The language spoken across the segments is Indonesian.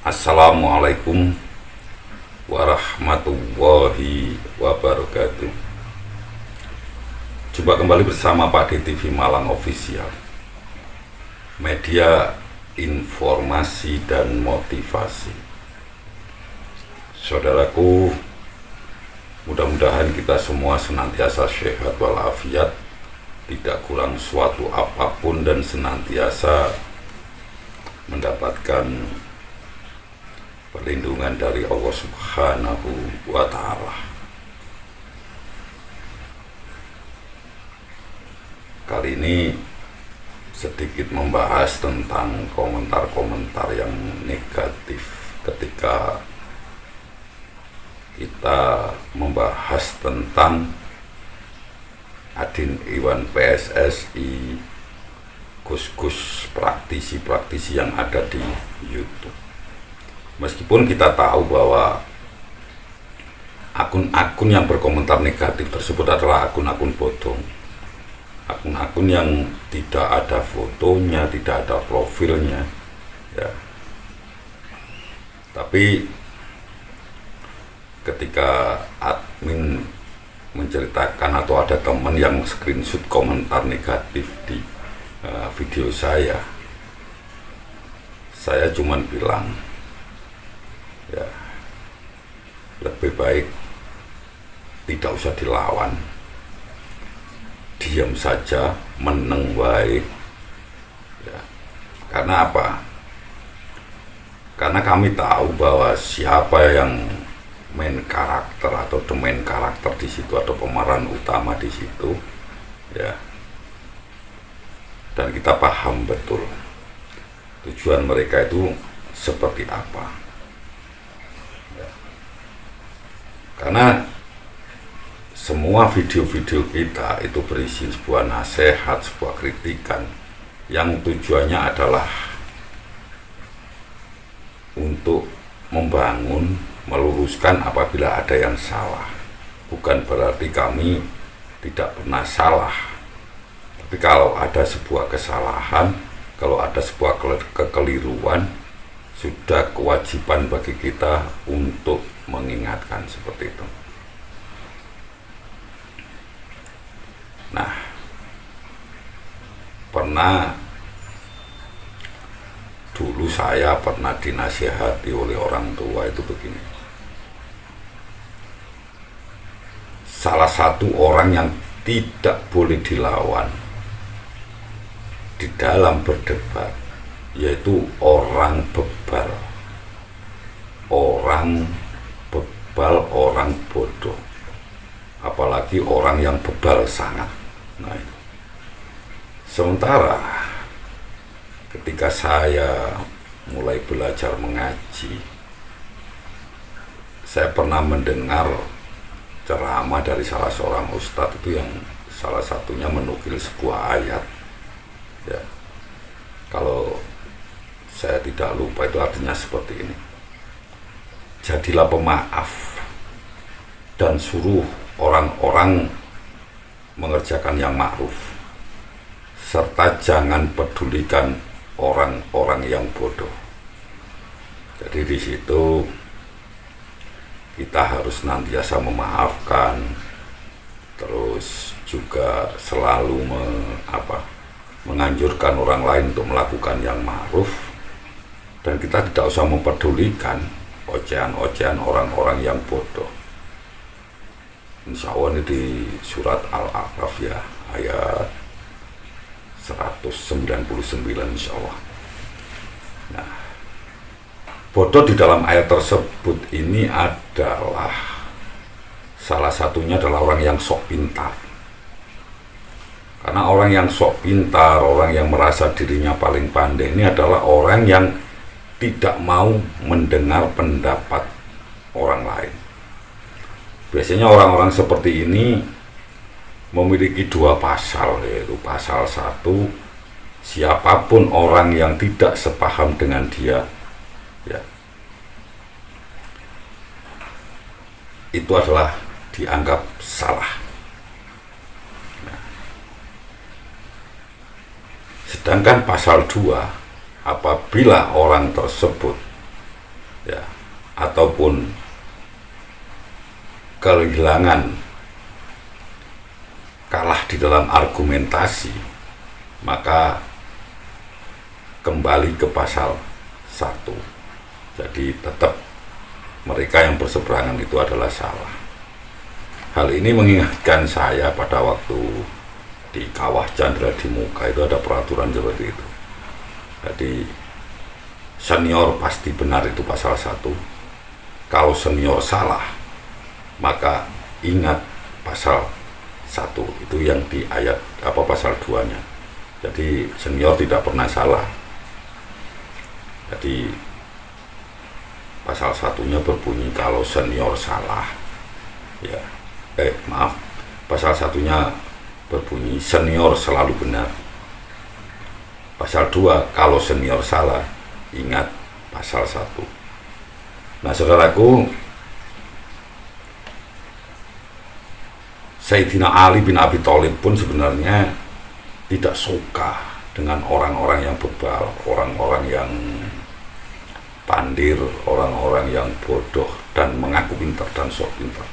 Assalamualaikum warahmatullahi wabarakatuh. Jumpa kembali bersama Pak D TV Malang Official, media informasi dan motivasi. Saudaraku, mudah-mudahan kita semua senantiasa sehat walafiat, tidak kurang suatu apapun, dan senantiasa mendapatkan perlindungan dari Allah Subhanahu wa Ta'ala. Kali ini sedikit membahas tentang komentar-komentar yang negatif ketika kita membahas tentang Adin Iwan PSSI, gus-gus praktisi-praktisi yang ada di YouTube. Meskipun kita tahu bahwa akun-akun yang berkomentar negatif tersebut adalah akun-akun bodong, akun-akun yang tidak ada fotonya, tidak ada profilnya, ya. Tapi ketika admin menceritakan atau ada teman yang screenshot komentar negatif di video saya cuman bilang, ya, lebih baik tidak usah dilawan, diam saja, meneng wae, ya. Karena apa? Karena kami tahu bahwa siapa yang main karakter atau domain karakter di situ atau pemeran utama di situ, ya. Dan kita paham betul tujuan mereka itu seperti apa. Karena semua video-video kita itu berisi sebuah nasihat, sebuah kritikan yang tujuannya adalah untuk membangun, meluruskan apabila ada yang salah. Bukan berarti kami tidak pernah salah. Tapi kalau ada sebuah kesalahan, kalau ada sebuah kekeliruan, sudah kewajiban bagi kita untuk mengingatkan seperti itu. Nah, dulu saya pernah dinasihati oleh orang tua itu begini. Salah satu orang yang tidak boleh dilawan di dalam berdebat yaitu orang bebal. Orang bodoh, apalagi orang yang bebal sangat. Nah, itu. Sementara ketika saya mulai belajar mengaji, saya pernah mendengar ceramah dari salah seorang ustadz itu yang salah satunya menukil sebuah ayat, ya. Kalau saya tidak lupa itu artinya seperti ini: jadilah pemaaf dan suruh orang-orang mengerjakan yang ma'ruf, serta jangan pedulikan orang-orang yang bodoh. Jadi di situ kita harus nantiasa memaafkan, terus juga selalu menganjurkan orang lain untuk melakukan yang ma'ruf, dan kita tidak usah mempedulikan ocehan-ocehan orang-orang yang bodoh. Insya Allah ini di surat Al-A'raf, ya, ayat 199 insya Allah. Nah, bodoh di dalam ayat tersebut ini adalah salah satunya adalah orang yang sok pintar. Karena orang yang sok pintar, orang yang merasa dirinya paling pandai, ini adalah orang yang tidak mau mendengar pendapat orang lain. Biasanya orang-orang seperti ini memiliki dua pasal, yaitu pasal 1, siapapun orang yang tidak sepaham dengan dia, ya, itu adalah dianggap salah. Sedangkan pasal 2, apabila orang tersebut ataupun kehilangan kalah di dalam argumentasi, maka kembali ke pasal 1. Jadi tetap mereka yang berseberangan itu adalah salah. Hal ini mengingatkan saya pada waktu di Kawah Chandra di Muka itu ada peraturan seperti itu. Jadi senior pasti benar, itu pasal 1. Kalau senior salah, maka ingat pasal 1 itu yang di ayat pasal 2-nya. Jadi senior tidak pernah salah. Jadi pasal 1-nya berbunyi kalau senior salah, ya pasal 1-nya berbunyi senior selalu benar. Pasal 2, kalau senior salah, ingat pasal 1. Nah, saudaraku, Sayyidina Ali bin Abi Thalib pun sebenarnya tidak suka dengan orang-orang yang bebal, orang-orang yang pandir, orang-orang yang bodoh dan mengaku pintar dan sok pintar.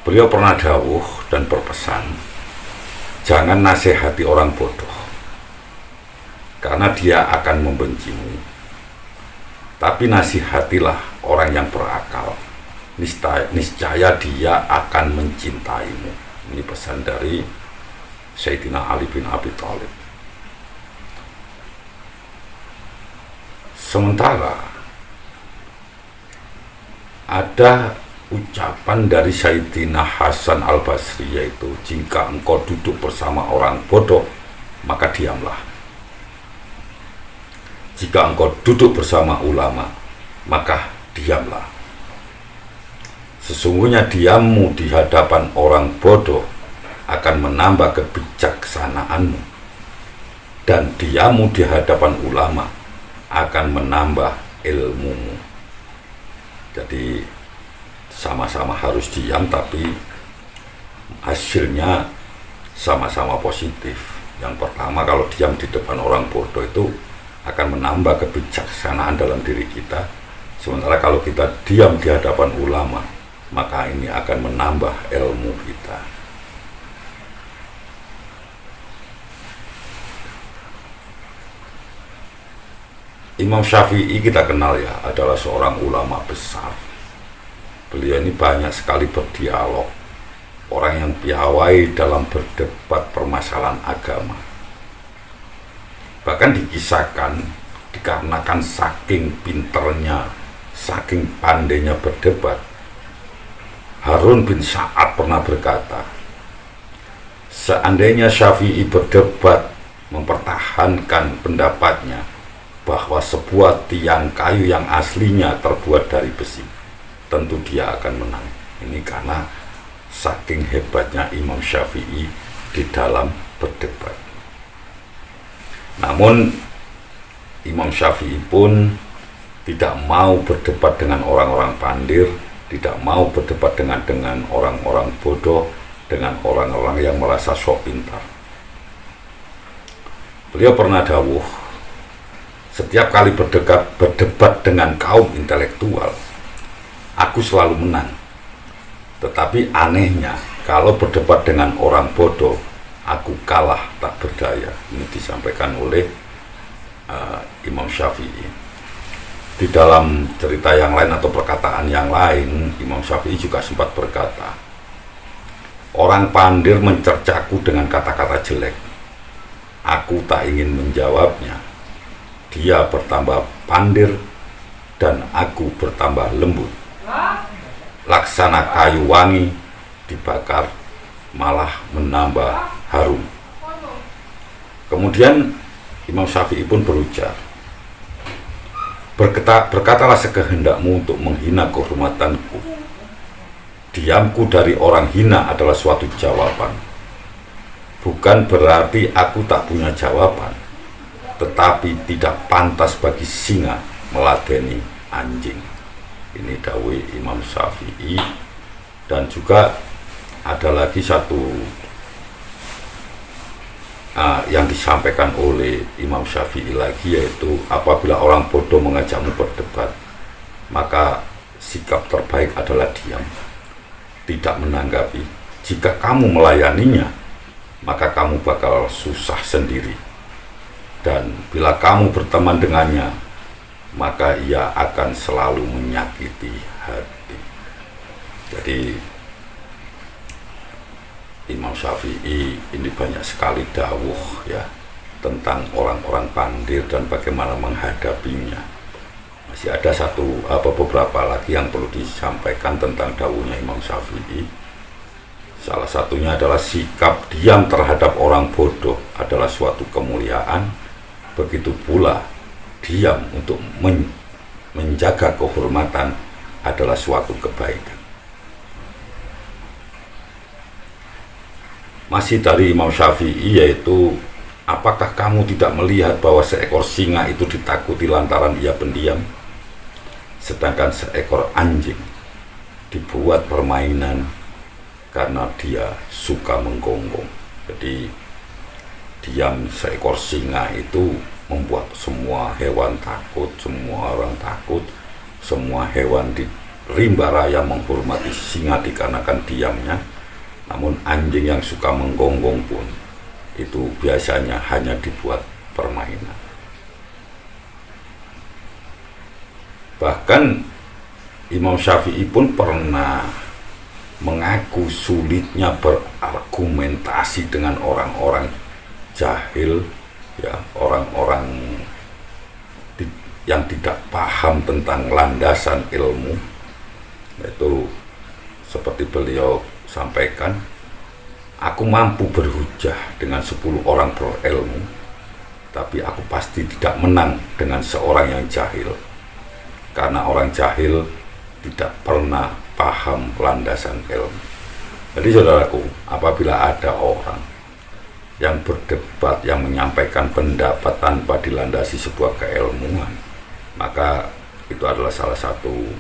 Beliau pernah dawuh dan berpesan, jangan nasihati orang bodoh, karena dia akan membencimu. Tapi nasihatilah orang yang berakal, niscaya dia akan mencintaimu. Ini pesan dari Sayyidina Ali bin Abi Thalib. Sementara ada ucapan dari Sayyidina Hasan al-Basri, yaitu jika engkau duduk bersama orang bodoh, maka diamlah. Jika engkau duduk bersama ulama, maka diamlah. Sesungguhnya diammu di hadapan orang bodoh akan menambah kebijaksanaanmu, dan diammu di hadapan ulama akan menambah ilmumu. Jadi sama-sama harus diam, tapi hasilnya sama-sama positif. Yang pertama, kalau diam di depan orang bodoh itu akan menambah kebijaksanaan dalam diri kita. Sementara kalau kita diam di hadapan ulama, maka ini akan menambah ilmu kita. Imam Syafi'i kita kenal ya, adalah seorang ulama besar. Beliau ini banyak sekali berdialog, orang yang piawai dalam berdebat permasalahan agama. Bahkan dikisahkan, dikarenakan saking pinternya, saking pandainya berdebat, Harun bin Sa'ad pernah berkata, seandainya Syafi'i berdebat mempertahankan pendapatnya bahwa sebuah tiang kayu yang aslinya terbuat dari besi, tentu dia akan menang. Ini karena saking hebatnya Imam Syafi'i di dalam berdebat. Namun Imam Syafi'i pun tidak mau berdebat dengan orang-orang pandir, tidak mau berdebat dengan orang-orang bodoh, dengan orang-orang yang merasa sok pintar. Beliau pernah dawuh, setiap kali berdebat dengan kaum intelektual, aku selalu menang. Tetapi anehnya, kalau berdebat dengan orang bodoh, aku kalah tak berdaya. Ini disampaikan oleh Imam Syafi'i. Di dalam cerita yang lain atau perkataan yang lain, Imam Syafi'i juga sempat berkata, orang pandir mencercaku dengan kata-kata jelek. Aku tak ingin menjawabnya. Dia bertambah pandir dan aku bertambah lembut. Laksana kayu wangi dibakar malah menambah harum. Kemudian Imam Syafi'i pun berujar, berkatalah sekehendakmu untuk menghina kehormatanku. Diamku dari orang hina adalah suatu jawaban. Bukan berarti aku tak punya jawaban, tetapi tidak pantas bagi singa meladeni anjing. Ini dawuh Imam Syafi'i. Dan juga ada lagi satu yang disampaikan oleh Imam Syafi'i lagi, yaitu apabila orang bodoh mengajakmu berdebat, maka sikap terbaik adalah diam, tidak menanggapi. Jika kamu melayaninya, maka kamu bakal susah sendiri. Dan bila kamu berteman dengannya, maka ia akan selalu menyakiti hati. Jadi Imam Syafi'i ini banyak sekali dawuh ya tentang orang-orang pandir dan bagaimana menghadapinya. Masih ada beberapa lagi yang perlu disampaikan tentang dawuhnya Imam Syafi'i. Salah satunya adalah sikap diam terhadap orang bodoh adalah suatu kemuliaan. Begitu pula diam untuk menjaga kehormatan adalah suatu kebaikan. Masih dari Imam Syafi'i, yaitu apakah kamu tidak melihat bahwa seekor singa itu ditakuti lantaran ia pendiam, sedangkan seekor anjing dibuat permainan karena dia suka menggonggong. Jadi diam seekor singa itu membuat semua hewan takut, semua orang takut, semua hewan di rimba raya menghormati singa dikarenakan diamnya. Namun anjing yang suka menggonggong pun itu biasanya hanya dibuat permainan. Bahkan Imam Syafi'i pun pernah mengaku sulitnya berargumentasi dengan orang-orang jahil, ya, orang-orang yang tidak paham tentang landasan ilmu. Itu seperti beliau sampaikan, aku mampu berhujah dengan 10 orang berilmu, tapi aku pasti tidak menang dengan seorang yang jahil, karena orang jahil tidak pernah paham landasan ilmu. Jadi saudaraku, apabila ada orang yang berdebat, yang menyampaikan pendapat tanpa dilandasi sebuah keilmuan, maka itu adalah salah satu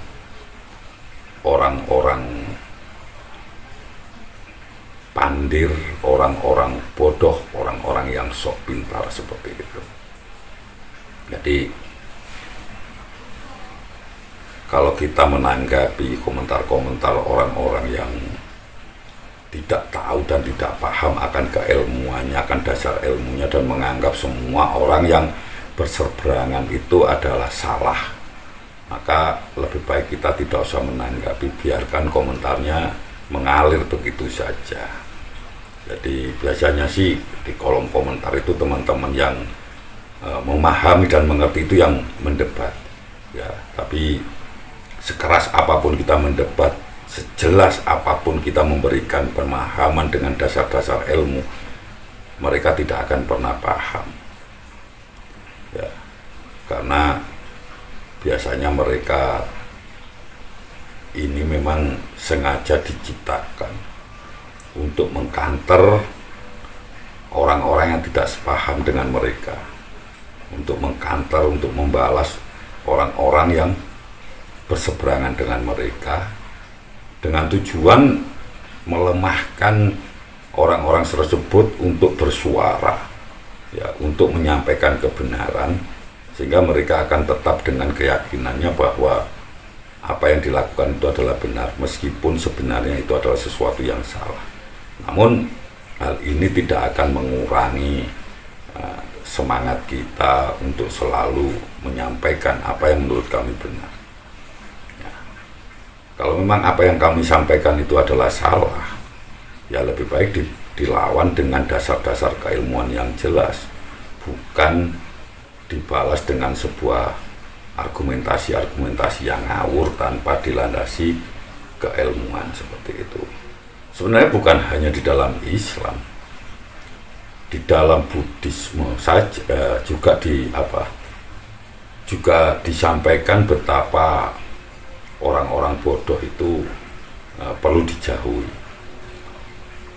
orang-orang pandir, orang-orang bodoh, orang-orang yang sok pintar seperti itu. Jadi kalau kita menanggapi komentar-komentar orang-orang yang tidak tahu dan tidak paham akan keilmuannya, akan dasar ilmunya, dan menganggap semua orang yang berseberangan itu adalah salah, maka lebih baik kita tidak usah menanggapi, biarkan komentarnya mengalir begitu saja. Jadi biasanya sih di kolom komentar itu teman-teman yang memahami dan mengerti itu yang mendebat, ya. Tapi sekeras apapun kita mendebat, sejelas apapun kita memberikan pemahaman dengan dasar-dasar ilmu, mereka tidak akan pernah paham, ya, karena biasanya mereka ini memang sengaja diciptakan untuk mengkanter orang-orang yang tidak sepaham dengan mereka, untuk mengkanter, untuk membalas orang-orang yang berseberangan dengan mereka, dengan tujuan melemahkan orang-orang tersebut untuk bersuara, ya, untuk menyampaikan kebenaran, sehingga mereka akan tetap dengan keyakinannya bahwa apa yang dilakukan itu adalah benar, meskipun sebenarnya itu adalah sesuatu yang salah. Namun hal ini tidak akan mengurangi semangat kita untuk selalu menyampaikan apa yang menurut kami benar. Ya. Kalau memang apa yang kami sampaikan itu adalah salah, ya lebih baik dilawan dengan dasar-dasar keilmuan yang jelas, bukan dibalas dengan sebuah argumentasi-argumentasi yang ngawur tanpa dilandasi keilmuan seperti itu. Sebenarnya bukan hanya di dalam Islam, di dalam Buddhisme saja juga juga disampaikan betapa orang-orang bodoh itu perlu dijauhi.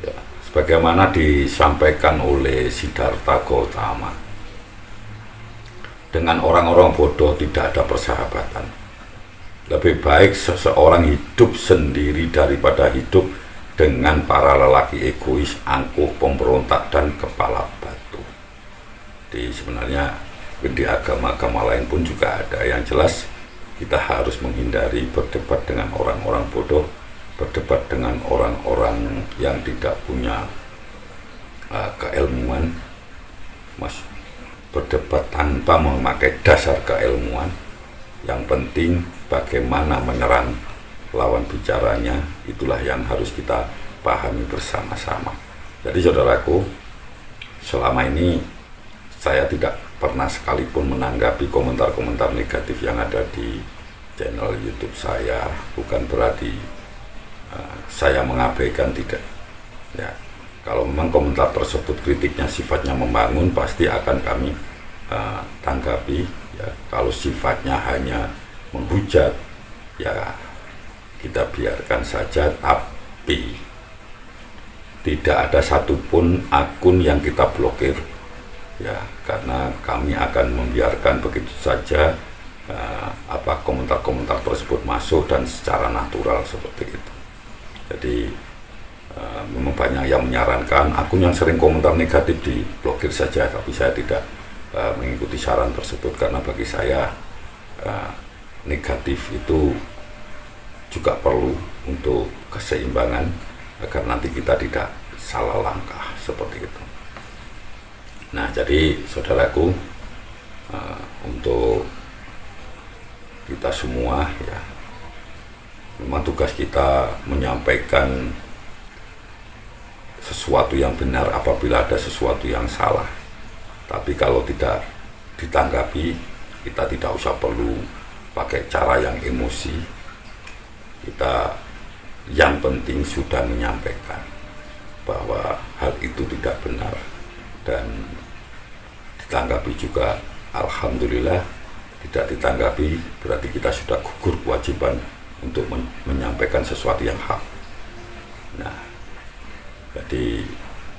Ya, sebagaimana disampaikan oleh Siddhartha Gautama, dengan orang-orang bodoh tidak ada persahabatan. Lebih baik seseorang hidup sendiri daripada hidup dengan para lelaki egois, angkuh, pemberontak, dan kepala batu. Jadi sebenarnya di agama-agama lain pun juga ada. Yang jelas kita harus menghindari berdebat dengan orang-orang bodoh, berdebat dengan orang-orang yang tidak punya keilmuan, berdebat tanpa memakai dasar keilmuan. Yang penting bagaimana menyerang lawan bicaranya, itulah yang harus kita pahami bersama-sama. Jadi saudaraku, selama ini saya tidak pernah sekalipun menanggapi komentar-komentar negatif yang ada di channel YouTube saya. Bukan berarti saya mengabaikan, tidak ya. Kalau memang komentar tersebut kritiknya sifatnya membangun, pasti akan kami tanggapi ya. Kalau sifatnya hanya menghujat, ya kita biarkan saja. Tapi tidak ada satupun akun yang kita blokir ya, karena kami akan membiarkan begitu saja komentar-komentar tersebut masuk dan secara natural seperti itu. Jadi memang banyak yang menyarankan akun yang sering komentar negatif diblokir saja, tapi saya tidak mengikuti saran tersebut, karena bagi saya negatif itu juga perlu untuk keseimbangan agar nanti kita tidak salah langkah seperti itu. Nah, jadi saudaraku, untuk kita semua ya, memang tugas kita menyampaikan sesuatu yang benar apabila ada sesuatu yang salah. Tapi kalau tidak ditanggapi, kita tidak usah perlu pakai cara yang emosi. Kita yang penting sudah menyampaikan bahwa hal itu tidak benar, dan ditanggapi juga alhamdulillah. Tidak ditanggapi berarti kita sudah gugur kewajiban untuk menyampaikan sesuatu yang hak. Nah, jadi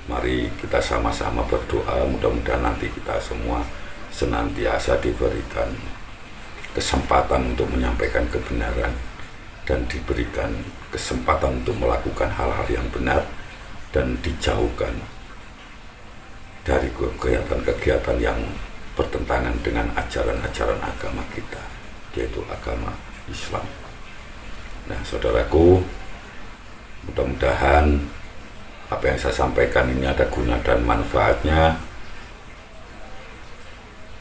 mari kita sama-sama berdoa, mudah-mudahan nanti kita semua senantiasa diberikan kesempatan untuk menyampaikan kebenaran dan diberikan kesempatan untuk melakukan hal-hal yang benar, dan dijauhkan dari kegiatan-kegiatan yang bertentangan dengan ajaran-ajaran agama kita, yaitu agama Islam. Nah, saudaraku, mudah-mudahan apa yang saya sampaikan ini ada guna dan manfaatnya.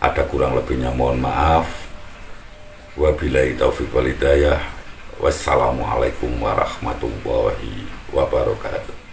Ada kurang lebihnya mohon maaf. Wabillahi taufiq wal hidayah. Wassalamualaikum warahmatullahi wabarakatuh.